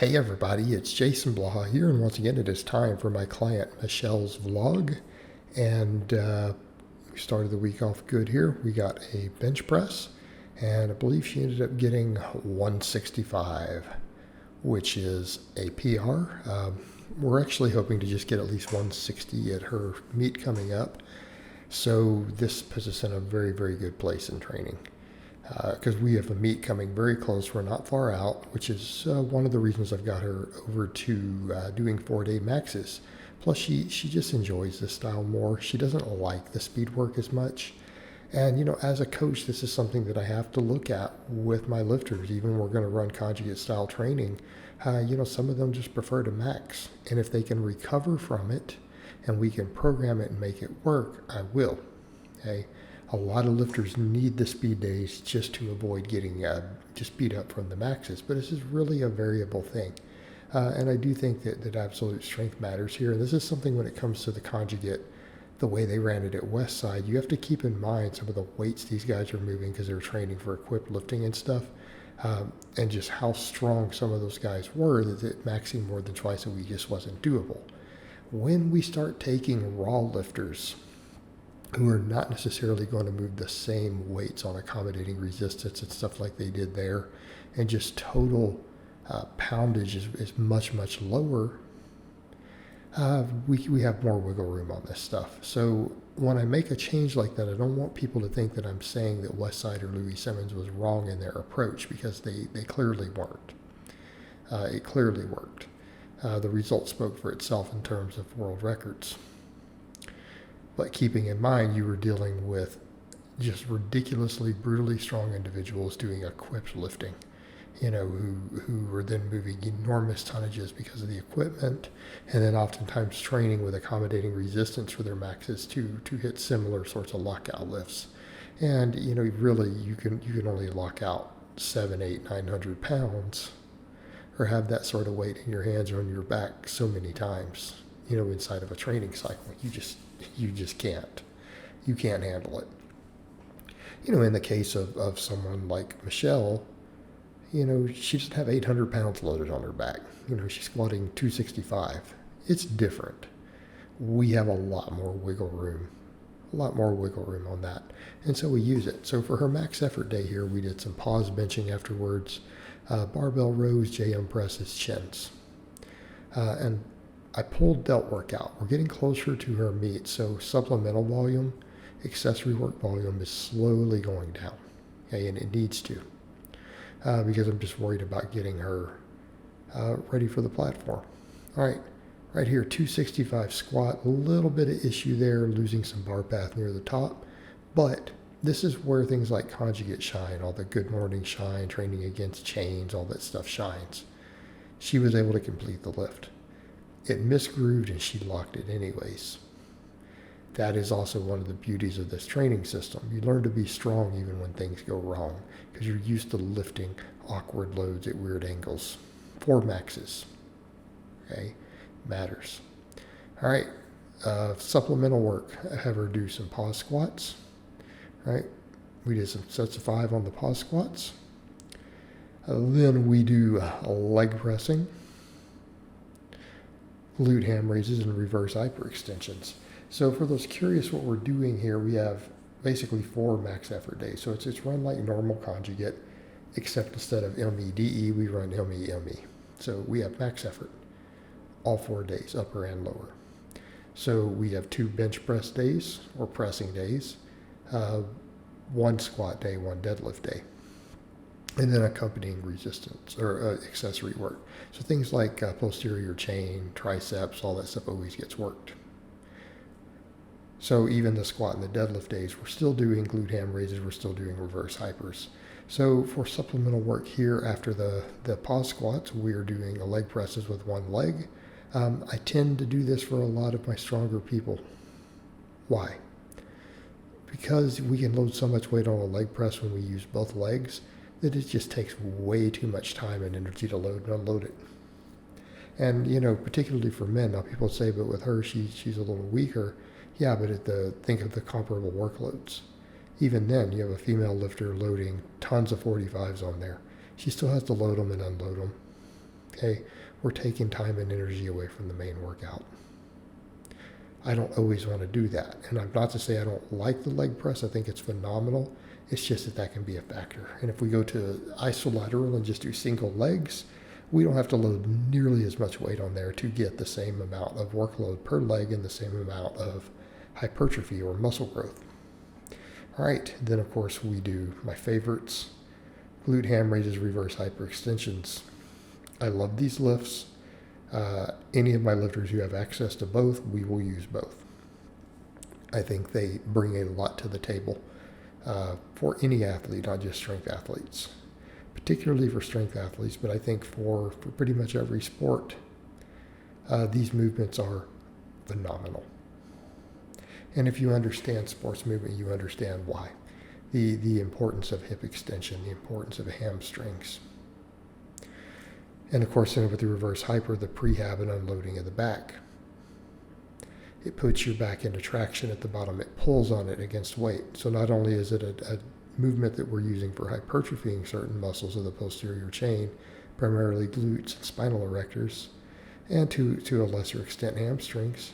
Hey everybody, it's Jason Blaha here, and once again it is time for my client Michelle's vlog. And we started the week off good here. We got a bench press, and I believe she ended up getting 165, which is a PR. We're actually hoping to just get at least 160 at her meet coming up. So this puts us in a very, very good place in training. Because we have a meet coming very close. We're not far out, which is one of the reasons I've got her over to doing 4-day maxes. Plus, she just enjoys this style more. She doesn't like the speed work as much. And, as a coach, this is something that I have to look at with my lifters. Even when we're going to run conjugate style training, some of them just prefer to max. And if they can recover from it and we can program it and make it work, I will. Okay. A lot of lifters need the speed days just to avoid getting just beat up from the maxes, but this is really a variable thing. And I do think that absolute strength matters here. And this is something when it comes to the conjugate, the way they ran it at Westside, you have to keep in mind some of the weights these guys are moving because they're training for equipped lifting and stuff, and just how strong some of those guys were, that maxing more than twice a week just wasn't doable. When we start taking raw lifters, who are not necessarily going to move the same weights on accommodating resistance and stuff like they did there, and just total poundage is much, much lower, we have more wiggle room on this stuff. So when I make a change like that, I don't want people to think that I'm saying that Westside or Louis Simmons was wrong in their approach, because they clearly weren't. It clearly worked. The result spoke for itself in terms of world records. But keeping in mind, you were dealing with just ridiculously, brutally strong individuals doing equipped lifting, who were then moving enormous tonnages because of the equipment, and then oftentimes training with accommodating resistance for their maxes to hit similar sorts of lockout lifts. And, really, you can only lock out 700, 800, 900 pounds, or have that sort of weight in your hands or on your back so many times, inside of a training cycle. You just can't. You can't handle it. In the case of someone like Michelle, she doesn't have 800 pounds loaded on her back. She's squatting 265. It's different. We have a lot more wiggle room on that. And so we use it. So for her max effort day here, we did some pause benching afterwards, barbell rows, JM presses, chins. And I pulled delt work out. We're getting closer to her meet, so supplemental volume, accessory work volume is slowly going down. Okay, and it needs to, because I'm just worried about getting her ready for the platform. All right, right here, 265 squat, a little bit of issue there, losing some bar path near the top, but this is where things like conjugate shine, all the good morning shine, training against chains, all that stuff shines. She was able to complete the lift. It misgrooved and she locked it anyways. That is also one of the beauties of this training system. You learn to be strong even when things go wrong, because you're used to lifting awkward loads at weird angles. 4 maxes. Okay, matters. All right, supplemental work. I have her do some pause squats. All right, we did some sets of 5 on the pause squats. Then we do leg pressing, glute ham raises, and reverse hyperextensions. So for those curious what we're doing here, we have basically 4 max effort days. So it's run like normal conjugate, except instead of ME-DE, we run ME-ME. So we have max effort all 4 days, upper and lower. So we have 2 bench press days, or pressing days, 1 squat day, 1 deadlift day, and then accompanying resistance or accessory work. So things like posterior chain, triceps, all that stuff always gets worked. So even the squat and the deadlift days, we're still doing glute ham raises, we're still doing reverse hypers. So for supplemental work here, after the pause squats, we're doing a leg presses with 1 leg. I tend to do this for a lot of my stronger people. Why? Because we can load so much weight on a leg press when we use both legs, that it just takes way too much time and energy to load and unload it. And, particularly for men, now people say, but with her, she's a little weaker. Yeah, but think of the comparable workloads. Even then, you have a female lifter loading tons of 45s on there. She still has to load them and unload them. hey, we're taking time and energy away from the main workout. I don't always want to do that. And I'm not to say I don't like the leg press. I think it's phenomenal. It's just that that can be a factor. And if we go to isolateral and just do single legs, we don't have to load nearly as much weight on there to get the same amount of workload per leg and the same amount of hypertrophy or muscle growth. All right, then of course we do my favorites, glute ham raises, reverse hyperextensions. I love these lifts. Any of my lifters who have access to both, we will use both. I think they bring a lot to the table for any athlete, not just strength athletes, particularly for strength athletes, but I think for pretty much every sport, these movements are phenomenal. And if you understand sports movement, you understand why. The importance of hip extension, the importance of hamstrings. And of course, then with the reverse hyper, the prehab and unloading of the back. It puts your back into traction at the bottom. It pulls on it against weight. So not only is it a movement that we're using for hypertrophying certain muscles of the posterior chain, primarily glutes and spinal erectors, and to a lesser extent hamstrings,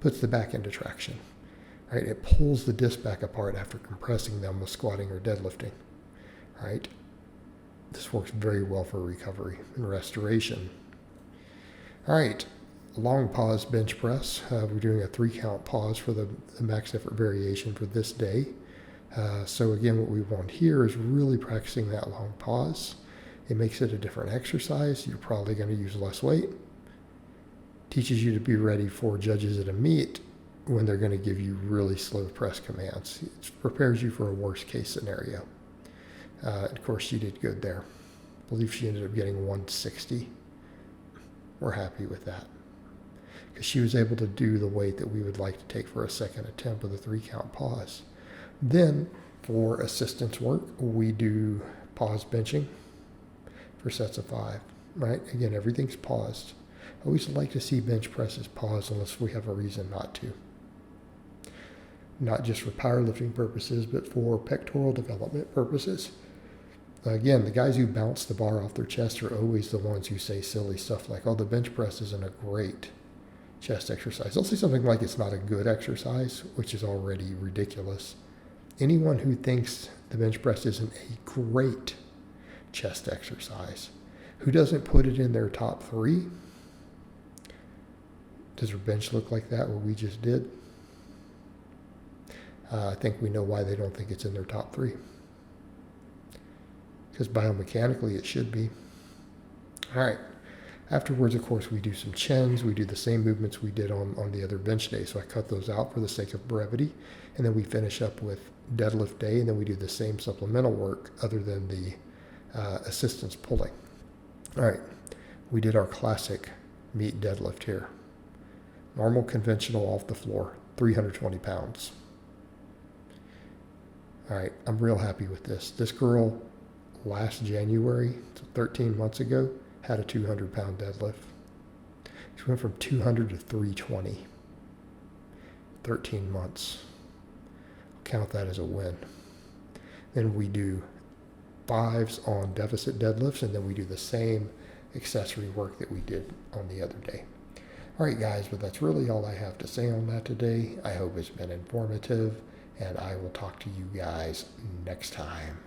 puts the back into traction. Right? It pulls the disc back apart after compressing them with squatting or deadlifting. Right? This works very well for recovery and restoration. All right, long pause bench press. We're doing a 3-count pause for the max effort variation for this day. So again, what we want here is really practicing that long pause. It makes it a different exercise. You're probably going to use less weight. Teaches you to be ready for judges at a meet when they're going to give you really slow press commands. It prepares you for a worst case scenario. Of course, she did good there. I believe she ended up getting 160. We're happy with that because she was able to do the weight that we would like to take for a second attempt with a 3-count pause. Then for assistance work, we do pause benching for sets of 5, right? Again, everything's paused. I always like to see bench presses paused unless we have a reason not to. Not just for powerlifting purposes, but for pectoral development purposes. Again, the guys who bounce the bar off their chest are always the ones who say silly stuff like, oh, the bench press isn't a great chest exercise. They'll say something like it's not a good exercise, which is already ridiculous. Anyone who thinks the bench press isn't a great chest exercise, who doesn't put it in their top 3, does their bench look like that, what we just did? I think we know why they don't think it's in their top 3. Because biomechanically it should be. All right. Afterwards, of course, we do some chins. We do the same movements we did on the other bench day. So I cut those out for the sake of brevity. And then we finish up with deadlift day. And then we do the same supplemental work other than the assistance pulling. All right. We did our classic meet deadlift here. Normal, conventional, off the floor, 320 pounds. All right. I'm real happy with this. This girl last January, so 13 months ago, had a 200-pound deadlift. She went from 200 to 320. 13 months. I'll count that as a win. Then we do 5s on deficit deadlifts, and then we do the same accessory work that we did on the other day. All right, guys, but that's really all I have to say on that today. I hope it's been informative, and I will talk to you guys next time.